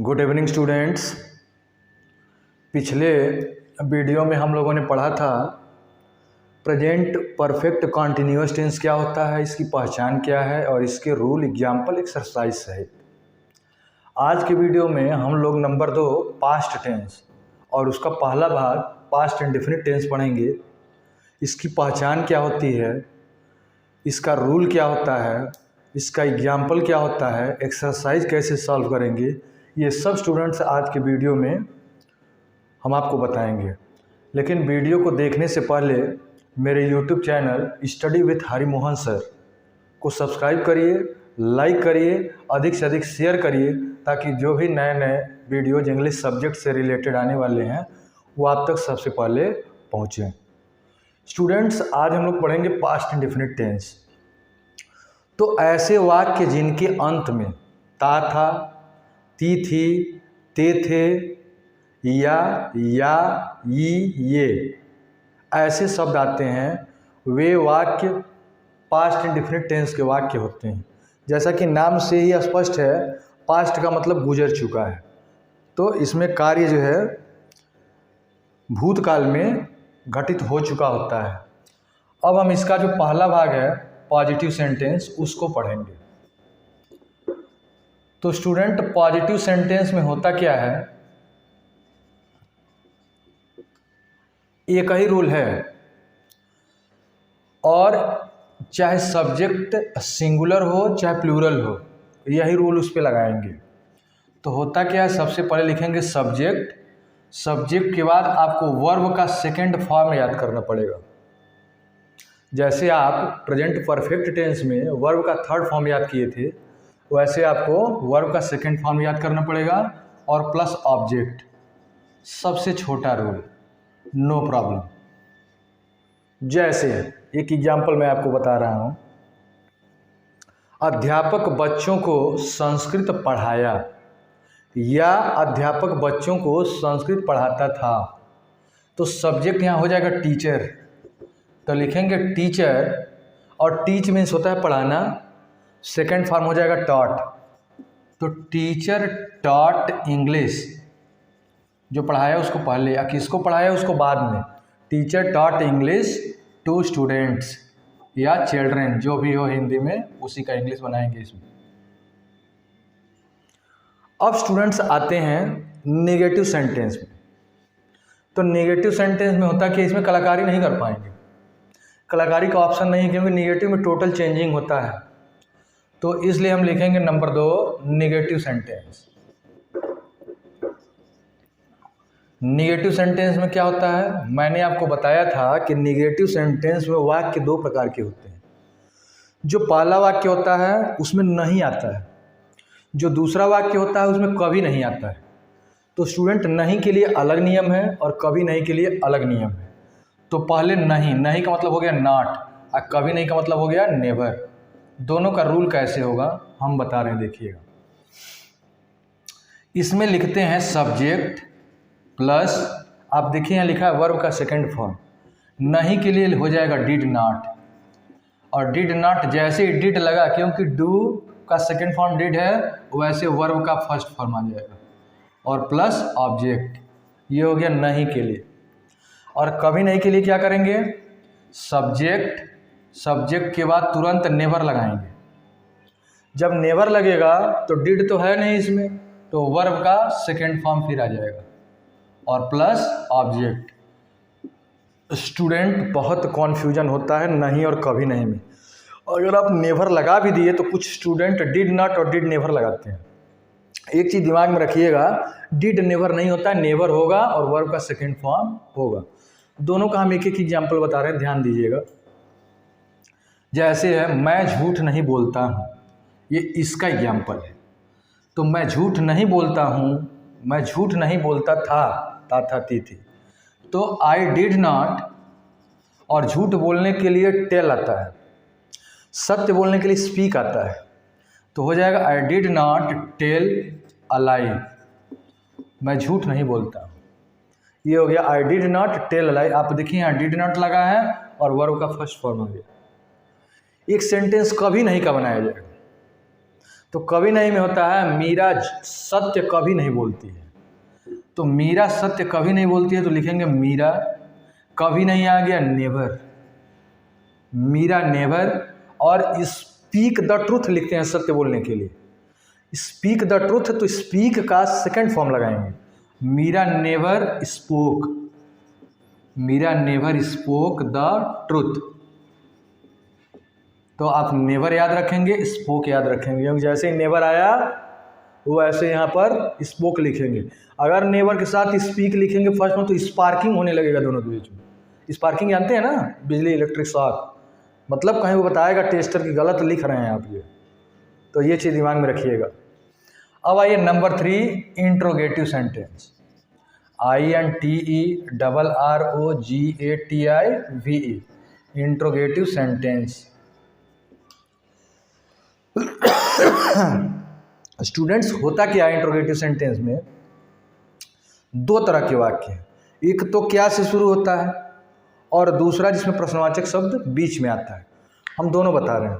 Good evening students. पिछले video में हम लोगों ने पढ़ा था प्रेजेंट परफेक्ट कॉन्टिन्यूअस टेंस क्या होता है, इसकी पहचान क्या है और इसके रूल, एग्जाम्पल, एक्सरसाइज सहित। आज के वीडियो में हम लोग नंबर 2 पास्ट टेंस और उसका पहला भाग पास्ट इंडेफिनिट टेंस पढ़ेंगे। इसकी पहचान क्या होती है, इसका रूल क्या होता है, इसका एग्जाम्पल क्या होता है, एक्सरसाइज कैसे सॉल्व करेंगे, ये सब स्टूडेंट्स आज के वीडियो में हम आपको बताएंगे। लेकिन वीडियो को देखने से पहले मेरे YouTube channel study with Hari Mohan sir को सब्सक्राइब करिए, लाइक करिए, अधिक से अधिक शेयर करिए, ताकि जो भी नए नए वीडियोज इंग्लिश सब्जेक्ट से रिलेटेड आने वाले हैं वो आप तक सबसे पहले पहुँचें। स्टूडेंट्स, आज हम लोग पढ़ेंगे पास्ट इंडेफिनिट टेंस। तो ऐसे वाक्य जिनके अंत में ता था, ती थी, ते थे, या, ये ऐसे शब्द आते हैं, वे वाक्य पास्ट इंडेफिनिट टेंस के वाक्य होते हैं। जैसा कि नाम से ही स्पष्ट है, पास्ट का मतलब गुजर चुका है, तो इसमें कार्य जो है भूतकाल में घटित हो चुका होता है। अब हम इसका जो पहला भाग है पॉजिटिव सेंटेंस उसको पढ़ेंगे। तो स्टूडेंट, पॉजिटिव सेंटेंस में होता क्या है, एक ही रूल है, और चाहे सब्जेक्ट सिंगुलर हो चाहे प्लूरल हो, यही रूल उस पर लगाएंगे। तो होता क्या है, सबसे पहले लिखेंगे सब्जेक्ट, सब्जेक्ट के बाद आपको वर्ब का सेकंड फॉर्म याद करना पड़ेगा। जैसे आप प्रेजेंट परफेक्ट टेंस में वर्ब का थर्ड फॉर्म याद किए थे, वैसे आपको वर्ब का सेकंड फॉर्म याद करना पड़ेगा, और प्लस ऑब्जेक्ट, सबसे छोटा रूल, नो प्रॉब्लम। जैसे एक एग्जाम्पल मैं आपको बता रहा हूँ, अध्यापक बच्चों को संस्कृत पढ़ाया, या अध्यापक बच्चों को संस्कृत पढ़ाता था। तो सब्जेक्ट यहाँ हो जाएगा टीचर, तो लिखेंगे टीचर, और टीच मीन्स होता है पढ़ाना, सेकंड फॉर्म हो जाएगा टॉट। तो टीचर टॉट इंग्लिश, जो पढ़ाया उसको पहले, या किसको पढ़ाया उसको बाद में। Teacher taught English to students या चिल्ड्रेन, जो भी हो हिंदी में उसी का इंग्लिश बनाएंगे इसमें। अब स्टूडेंट्स आते हैं नेगेटिव सेंटेंस में। तो नेगेटिव सेंटेंस में होता कि इसमें कलाकारी नहीं कर पाएंगे, कलाकारी का ऑप्शन नहीं है, क्योंकि नेगेटिव में टोटल चेंजिंग होता है। तो इसलिए हम लिखेंगे number 2 negative sentence. Negative sentence में क्या होता है, मैंने आपको बताया था कि नेगेटिव सेंटेंस में वाक्य 2 प्रकार के होते हैं। जो पहला वाक्य होता है उसमें नहीं आता है, जो दूसरा वाक्य होता है उसमें कभी नहीं आता है। तो स्टूडेंट, नहीं के लिए अलग नियम है और कभी नहीं के लिए अलग नियम है। तो पहले नहीं, नहीं का मतलब हो गया नॉट, और कभी नहीं का मतलब हो गया नेवर। दोनों का रूल कैसे होगा हम बता रहे हैं, देखिएगा। इसमें लिखते हैं सब्जेक्ट प्लस, आप देखिए यहाँ लिखा है वर्ब का सेकंड फॉर्म। नहीं के लिए हो जाएगा डिड नॉट, और डिड नॉट जैसे ही डिड लगा, क्योंकि डू का सेकंड फॉर्म डिड है, वैसे वर्ब का फर्स्ट फॉर्म आ जाएगा, और प्लस ऑब्जेक्ट। ये हो गया नहीं के लिए। और कभी नहीं के लिए क्या करेंगे, सब्जेक्ट, सब्जेक्ट के बाद तुरंत नेवर लगाएंगे। जब नेवर लगेगा तो डिड तो है नहीं इसमें, तो वर्ब का सेकंड फॉर्म फिर आ जाएगा, और प्लस ऑब्जेक्ट। स्टूडेंट, बहुत कॉन्फ्यूजन होता है नहीं और कभी नहीं में। अगर आप नेवर लगा भी दिए तो कुछ स्टूडेंट डिड नॉट और डिड नेवर लगाते हैं। एक चीज़ दिमाग में रखिएगा, डिड नेवर नहीं होता, नेवर होगा और वर्ब का सेकंड फॉर्म होगा। दोनों का हम एक एक एग्जाम्पल बता रहे हैं, ध्यान दीजिएगा। जैसे है मैं झूठ नहीं बोलता हूँ, ये इसका एग्जाम्पल है। तो मैं झूठ नहीं बोलता हूँ, मैं झूठ नहीं बोलता था, था ती थी। तो आई डिड नॉट, और झूठ बोलने के लिए टेल आता है, सत्य बोलने के लिए स्पीक आता है। तो हो जाएगा I did not tell a lie, मैं झूठ नहीं बोलता। ये हो गया I did not tell a lie. आप देखिए यहाँ डिड नॉट लगा है और वर्ब का फर्स्ट फॉर्म आ गया। एक सेंटेंस कभी नहीं का बनाया जाएगा। तो कभी नहीं में होता है मीरा सत्य कभी नहीं बोलती है। तो मीरा सत्य कभी नहीं बोलती है तो लिखेंगे मीरा, कभी नहीं आ गया नेवर, मीरा नेवर। और स्पीक द ट्रूथ लिखते हैं सत्य बोलने के लिए, स्पीक द ट्रूथ, तो स्पीक का सेकंड फॉर्म लगाएंगे, Meera never spoke, Meera never spoke the truth. तो आप नेवर याद रखेंगे, स्पोक याद रखेंगे, क्योंकि जैसे ही नेवर आया वो ऐसे यहाँ पर स्पोक लिखेंगे। अगर नेवर के साथ स्पीक लिखेंगे फर्स्ट में तो स्पार्किंग होने लगेगा दोनों के बीच में। स्पार्किंग जानते हैं ना, बिजली इलेक्ट्रिक शॉक, मतलब कहीं वो बताएगा टेस्टर की गलत लिख रहे हैं आप ये, तो ये चीज़ दिमाग में रखिएगा। अब आइए number 3, interrogative sentence, INTERROGATIVE, interrogative sentence. Students होता क्या है इंट्रोगेटिव सेंटेंस में, दो तरह के वाक्य हैं, एक तो क्या से शुरू होता है और दूसरा जिसमें प्रश्नवाचक शब्द बीच में आता है। हम दोनों बता रहे हैं।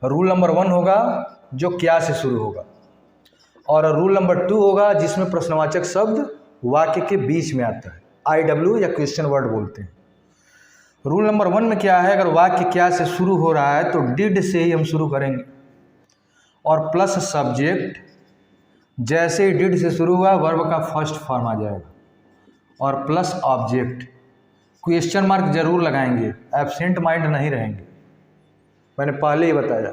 रूल नंबर 1 होगा जो क्या से शुरू होगा, और रूल नंबर 2 होगा जिसमें प्रश्नवाचक शब्द वाक्य के बीच में आता है, IW या क्वेश्चन वर्ड बोलते हैं। रूल नंबर 1 में क्या है, अगर वाक्य क्या से शुरू हो रहा है तो डिड से ही हम शुरू करेंगे, और प्लस सब्जेक्ट, जैसे ही डिड से शुरू हुआ वर्ब का फर्स्ट फॉर्म आ जाएगा, और प्लस ऑब्जेक्ट, क्वेश्चन मार्क जरूर लगाएंगे, एब्सेंट माइंड नहीं रहेंगे, मैंने पहले ही बताया।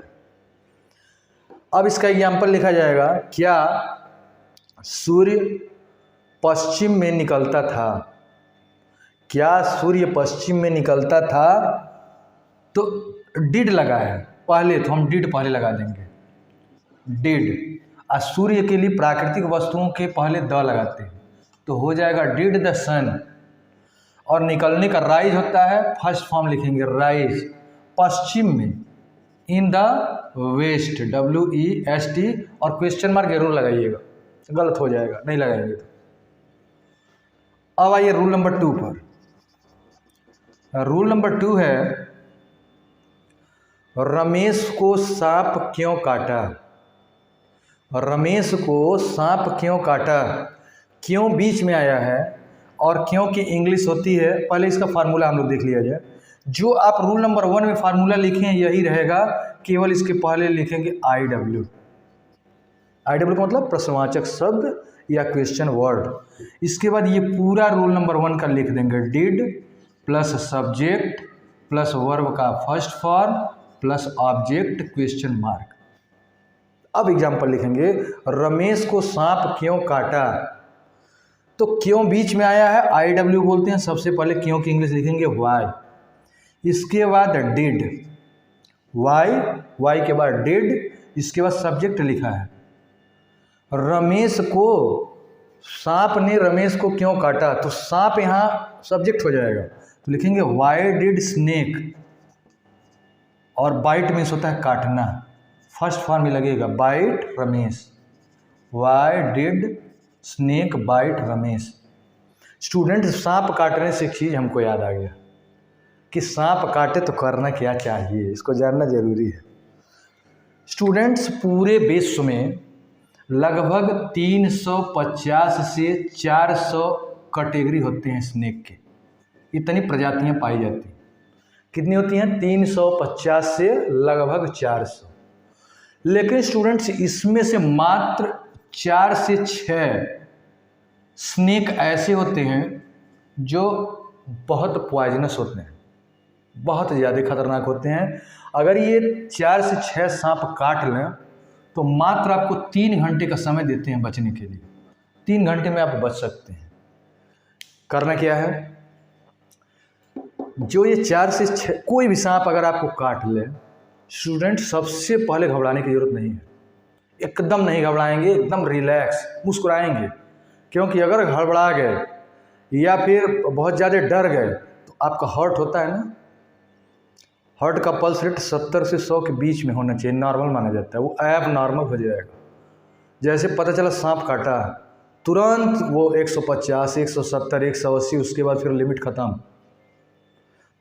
अब इसका एग्जाम्पल लिखा जाएगा, क्या सूर्य पश्चिम में निकलता था, क्या सूर्य पश्चिम में निकलता था, तो डिड लगा है पहले, तो हम डिड पहले लगा देंगे, डिड। और सूर्य के लिए प्राकृतिक वस्तुओं के पहले द लगाते हैं, तो हो जाएगा डिड द सन। और निकलने का राइज होता है, फर्स्ट फॉर्म लिखेंगे राइज, पश्चिम में, इन द वेस्ट, WEST, और क्वेश्चन मार्क जरूर लगाइएगा, गलत हो जाएगा नहीं लगाएंगे तो। अब आइए रूल नंबर 2 पर। रूल नंबर 2 है, रमेश को सांप क्यों काटा, रमेश को सांप क्यों काटा, क्यों बीच में आया है, और क्यों की इंग्लिश होती है, पहले इसका फार्मूला हम लोग देख लिया जाए। जो आप रूल नंबर 1 में फार्मूला लिखें यही रहेगा, केवल इसके पहले लिखेंगे IW, IW का मतलब प्रश्नवाचक शब्द या क्वेश्चन वर्ड। इसके बाद ये पूरा रूल नंबर 1 का लिख देंगे, did plus subject plus verb का first form plus object question mark. अब एग्जाम्पल लिखेंगे, रमेश को सांप क्यों काटा, तो क्यों बीच में आया है, IW बोलते हैं, सबसे पहले क्यों की इंग्लिश लिखेंगे वाई, इसके बाद डिड, वाई के बाद डिड, इसके बाद सब्जेक्ट लिखा है, रमेश को, सांप ने रमेश को क्यों काटा, तो सांप यहाँ सब्जेक्ट हो जाएगा, तो लिखेंगे वाई डिड स्नेक, और बाइट मीन्स होता है काटना, फर्स्ट फॉर्म में लगेगा bite Ramesh, why did snake bite Ramesh. Student, सांप काटने से एक चीज़ हमको याद आ गया कि सांप काटे तो करना क्या चाहिए, इसको जानना जरूरी है। स्टूडेंट्स, पूरे विश्व में लगभग 350 से 400 कैटेगरी होते हैं स्नेक के, इतनी प्रजातियां पाई जाती हैं। कितनी होती हैं, 350 से लगभग 400। लेकिन स्टूडेंट्स, इसमें से मात्र 4 से 6 स्नेक ऐसे होते हैं जो बहुत पॉइजनस होते हैं, बहुत ज़्यादा खतरनाक होते हैं। अगर ये 4 से 6 सांप काट लें तो मात्र आपको 3 घंटे का समय देते हैं बचने के लिए, 3 घंटे में आप बच सकते हैं। करना क्या है, जो ये 4 से 6 कोई भी सांप अगर आपको काट ले, स्टूडेंट सबसे पहले घबराने की जरूरत नहीं है, एकदम नहीं घबराएंगे, एकदम रिलैक्स मुस्कुराएंगे, क्योंकि अगर घबरा गए या फिर बहुत ज़्यादा डर गए तो आपका हार्ट होता है ना, हार्ट का पल्स रेट 70 से 100 के बीच में होना चाहिए, नॉर्मल माना जाता है, वो ऐब नॉर्मल हो जाएगा। जैसे पता चला सांप काटा, तुरंत वो 150, 170, 180, उसके बाद फिर लिमिट ख़त्म।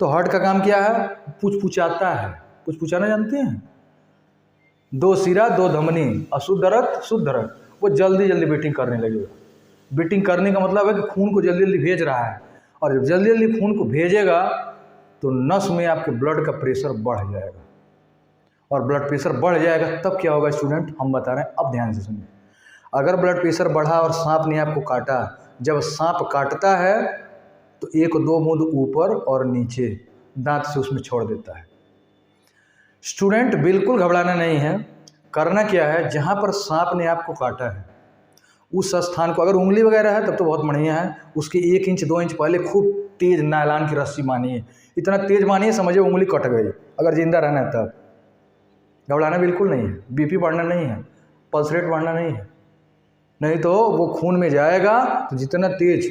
तो हार्ट का काम क्या है, पुचपुचाता है, पुचपुचाना जानते हैं, दो सिरा दो धमनी, अशुद्ध रक्त शुद्ध रक्त, वो जल्दी जल्दी बीटिंग करने लगेगा। बीटिंग करने का मतलब है कि खून को जल्दी जल्दी भेज रहा है, और जब जल्दी जल्दी खून को भेजेगा तो नस में आपके ब्लड का प्रेशर बढ़ जाएगा, और ब्लड प्रेशर बढ़ जाएगा तब क्या होगा स्टूडेंट, हम बता रहे हैं, अब ध्यान से सुनिए। अगर ब्लड प्रेशर बढ़ा और सांप ने आपको काटा, जब सांप काटता है तो एक दो बूंद ऊपर और नीचे दांत से उसमें छोड़ देता है। स्टूडेंट बिल्कुल घबराना नहीं है। करना क्या है, जहाँ पर सांप ने आपको काटा है उस स्थान को, अगर उंगली वगैरह है तब तो बहुत बढ़िया है, उसके 1 इंच 2 इंच पहले खूब तेज नायलॉन की रस्सी मानिए, इतना तेज मानिए समझिए उंगली कट गई, अगर जिंदा रहना है तब। घबराना बिल्कुल नहीं है, बीपी बढ़ना नहीं है, पल्स रेट बढ़ना नहीं है, नहीं तो वो खून में जाएगा तो जितना तेज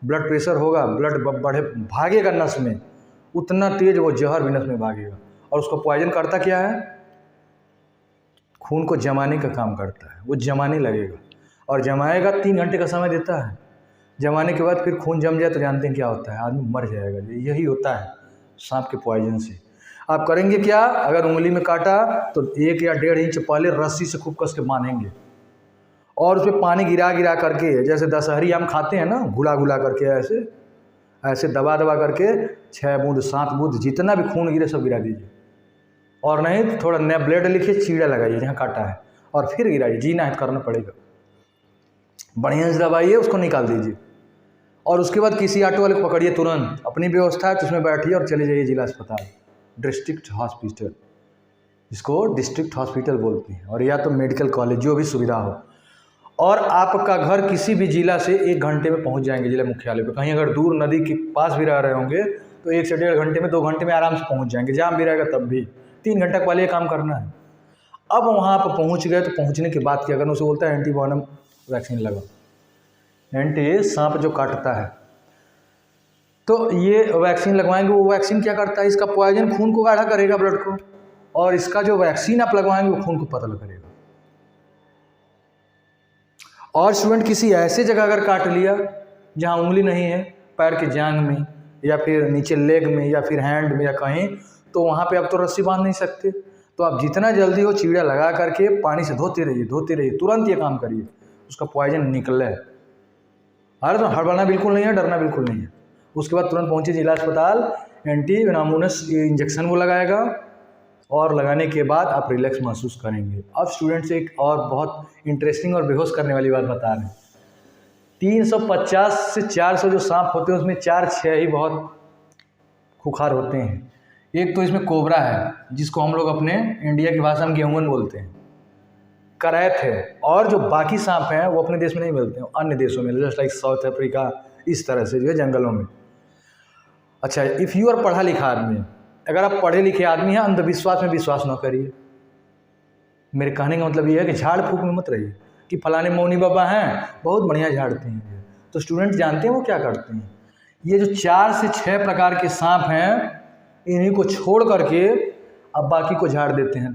ब्लड प्रेशर होगा, ब्लड बढ़े भागेगा नस में, उतना तेज वो जहर भी नस में भागेगा। और उसको पॉइजन करता क्या है, खून को जमाने का काम करता है, वो जमाने लगेगा, और जमाएगा 3 घंटे का समय देता है। जमाने के बाद फिर खून जम जाए तो जानते हैं क्या होता है, आदमी मर जाएगा। यही होता है सांप के पॉइजन से। आप करेंगे क्या, अगर उंगली में काटा तो 1 या 1.5 इंच पहले रस्सी से खूब कस के बांधेंगे, और उसमें पानी गिरा गिरा करके, जैसे दशहरी आम खाते हैं ना, घुला घुला करके ऐसे ऐसे दबा दबा करके 6 बूंद 7 बूंद जितना भी खून गिरे सब गिरा दीजिए। और नहीं तो थोड़ा नया ब्लेड लिखिए, चीड़ा लगाइए जहाँ काटा है, और फिर गिराइए, जीना है करना पड़ेगा। बढ़िया से दबाइए, उसको निकाल दीजिए, और उसके बाद किसी ऑटो वाले को पकड़िए तुरंत, अपनी व्यवस्था है तो उसमें बैठिए और चले जाइए जिला अस्पताल, डिस्ट्रिक्ट हॉस्पिटल, जिसको डिस्ट्रिक्ट हॉस्पिटल बोलते हैं, और या तो मेडिकल कॉलेज, जो भी सुविधा हो। और आपका घर किसी भी जिला से 1 घंटे में पहुंच जाएंगे जिला मुख्यालय पे। कहीं अगर दूर नदी के पास भी रह रहे होंगे तो 1 से 1.5 घंटे में, 2 घंटे में आराम से पहुंच जाएंगे। जाम भी रहेगा तब भी 3 घंटे पहले ये काम करना है। अब वहाँ पर पहुँच गए तो पहुँचने के बाद क्या करना, उसे बोलता है एंटीवेनम वैक्सीन लगा, एंटी सांप जो काटता है, तो ये वैक्सीन लगवाएंगे। वो वैक्सीन क्या करता है, इसका पॉइजन खून को गाढ़ा करेगा, ब्लड को, और इसका जो वैक्सीन आप लगवाएंगे वो खून को पतला करेगा। और स्टूडेंट किसी ऐसे जगह अगर काट लिया जहाँ उंगली नहीं है, पैर के जांघ में या फिर नीचे लेग में या फिर हैंड में या कहीं, तो वहाँ पे आप तो रस्सी बांध नहीं सकते, तो आप जितना जल्दी हो चीड़ा लगा करके पानी से धोते रहिए, तुरंत ये काम करिए, उसका पॉइजन निकले। अरे तो हड़बड़ाना बिल्कुल नहीं है, डरना बिल्कुल नहीं है। उसके बाद तुरंत पहुँचे जिला अस्पताल, एंटीवेनोमस इंजेक्शन वो लगाएगा, और लगाने के बाद आप रिलैक्स महसूस करेंगे। अब स्टूडेंट्स एक और बहुत इंटरेस्टिंग और बेहोश करने वाली बात बता रहे हैं। 350 से 400 जो सांप होते हैं उसमें 4-6 ही बहुत खुखार होते हैं। एक तो इसमें कोबरा है, जिसको हम लोग अपने इंडिया की भाषा में गेहून बोलते हैं, करैत है, और जो बाकी सांप हैं वो अपने देश में नहीं मिलते हैं, अन्य देशों में, जस्ट लाइक साउथ अफ्रीका, इस तरह से जो है जंगलों में। अच्छा, इफ़ यू आर पढ़ा लिखा आदमी, अगर आप पढ़े लिखे आदमी हैं, अंधविश्वास में विश्वास न करिए। मेरे कहने का मतलब ये है कि झाड़ फूक में मत रहिए कि फलाने मौनी बाबा हैं बहुत बढ़िया झाड़ते हैं। तो स्टूडेंट जानते हैं वो क्या करते हैं, ये जो 4 से 6 प्रकार के सांप हैं, इन्हीं को छोड़ करके अब बाकी को झाड़ देते हैं,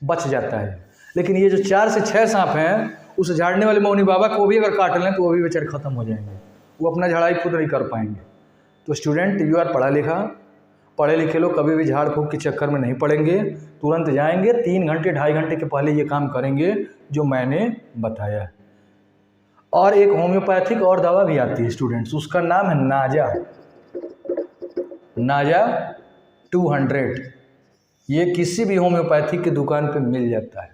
बच जाता है। लेकिन ये जो 4 से 6 सांप हैं, उस झाड़ने वाले मौनी बाबा को भी अगर काट लें तो वो भी बेचारे खत्म हो जाएंगे, वो अपना झाड़ाई खुद नहीं कर पाएंगे। तो स्टूडेंट यू आर पढ़ा लिखा, पढ़े लिखे लोग कभी भी झाड़ फूक के चक्कर में नहीं पड़ेंगे, तुरंत जाएंगे, 3 घंटे 2.5 घंटे के पहले ये काम करेंगे जो मैंने बताया। और एक होम्योपैथिक और दवा भी आती है स्टूडेंट्स, उसका नाम है नाजा 200। ये किसी भी होम्योपैथिक की दुकान पे मिल जाता है।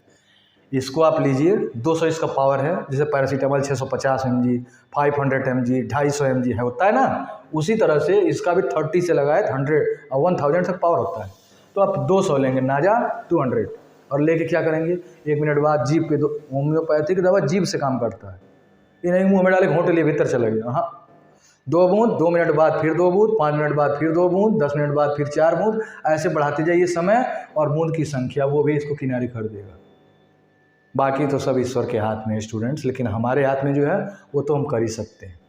इसको आप लीजिए, 200 इसका पावर है, जैसे पैरासीटामोल 650 mg, 500 mg, 250 mg है, होता है ना, उसी तरह से इसका भी 30 से लगाए 1000 तक पावर होता है। तो आप 200 लेंगे नाजा 200, और लेके क्या करेंगे, 1 मिनट बाद जीभ पे, होम्योपैथिक दवा जीभ से काम करता है, ये नहीं मुँह में डाले घोंटे लिए भीतर चले गए। हाँ, 2 बूंद, 2 मिनट बाद फिर 2 बूंद, 5 मिनट बाद फिर 2 बूंद, 10 मिनट बाद फिर 4 बूंद, ऐसे बढ़ाते जाइए समय और बूंद की संख्या, वो भी इसको किनारे कर देगा। बाकी तो सब ईश्वर के हाथ में है स्टूडेंट्स, लेकिन हमारे हाथ में जो है वो तो हम कर ही सकते हैं।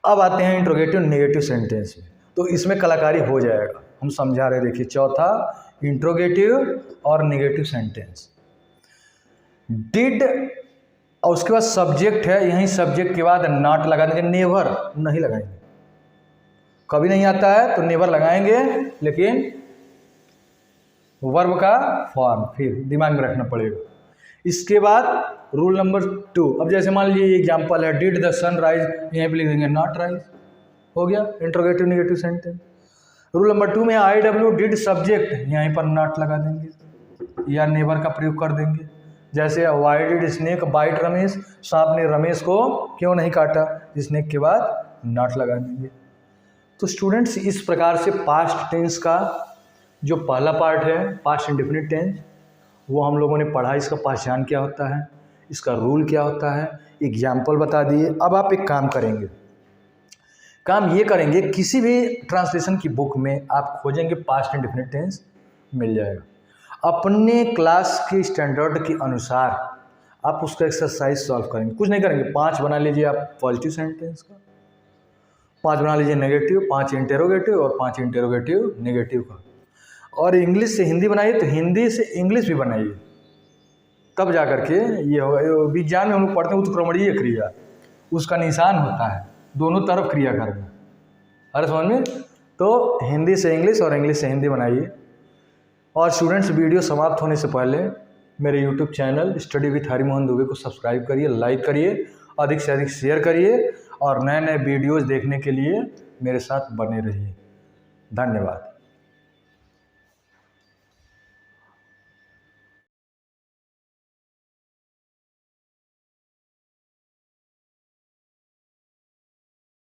अब आते हैं इंट्रोगेटिव नेगेटिव सेंटेंस में, तो इसमें कलाकारी हो जाएगा, हम समझा रहे। देखिए, चौथा इंट्रोगेटिव और नेगेटिव सेंटेंस। डिड और उसके बाद सब्जेक्ट है, यहीं सब्जेक्ट के बाद नॉट लगा देंगे, नेवर नहीं लगाएंगे, कभी नहीं आता है तो नेवर लगाएंगे, लेकिन वर्ब का फॉर्म, फिर दिमाग में रखना पड़ेगा। इसके बाद रूल नंबर 2, अब जैसे मान लीजिए एग्जाम्पल है डिड द सन राइज, यहाँ पे लिख देंगे नॉट राइज, हो गया interrogative negative sentence. Rule number 2 में आई डब्ल्यू डिड सब्जेक्ट, यहीं पर नॉट लगा देंगे या नेवर का प्रयोग कर देंगे। जैसे why did snake bite Ramesh, सांप ने रमेश को क्यों नहीं काटा, स्नेक के बाद नॉट लगा देंगे। तो स्टूडेंट्स इस प्रकार से पास्ट टेंस का जो पहला पार्ट है पास्ट इंडेफिनिट टेंस वो हम लोगों ने पढ़ा, इसका पहचान क्या होता है, इसका रूल क्या होता है, एग्जाम्पल बता दिए। अब आप एक काम करेंगे, काम ये करेंगे किसी भी ट्रांसलेशन की बुक में आप खोजेंगे पास्ट इंडेफिनिट टेंस मिल जाएगा। अपने क्लास के स्टैंडर्ड के अनुसार आप उसका एक्सरसाइज सॉल्व करेंगे, कुछ नहीं करेंगे। 5 बना लीजिए आप पॉजिटिव सेंटेंस का, 5 बना लीजिए नेगेटिव, 5 इंटेरोगेटिव और 5 इंटेरोगेटिव नेगेटिव का। और इंग्लिश से हिंदी बनाइए तो हिंदी से इंग्लिश भी बनाइए, तब जा करके ये होगा। विज्ञान में हम लोग पढ़ते हैं उत्क्रमणीय क्रिया, उसका निशान होता है दोनों तरफ क्रिया करना, अरे समझ में। तो हिंदी से इंग्लिश और इंग्लिश से हिंदी बनाइए। और स्टूडेंट्स वीडियो समाप्त होने से पहले मेरे YouTube channel study with Harimohan Dubey को सब्सक्राइब करिए, लाइक करिए, अधिक से अधिक शेयर करिए और नए नए वीडियोज़ देखने के लिए मेरे साथ बने रहिए। धन्यवाद।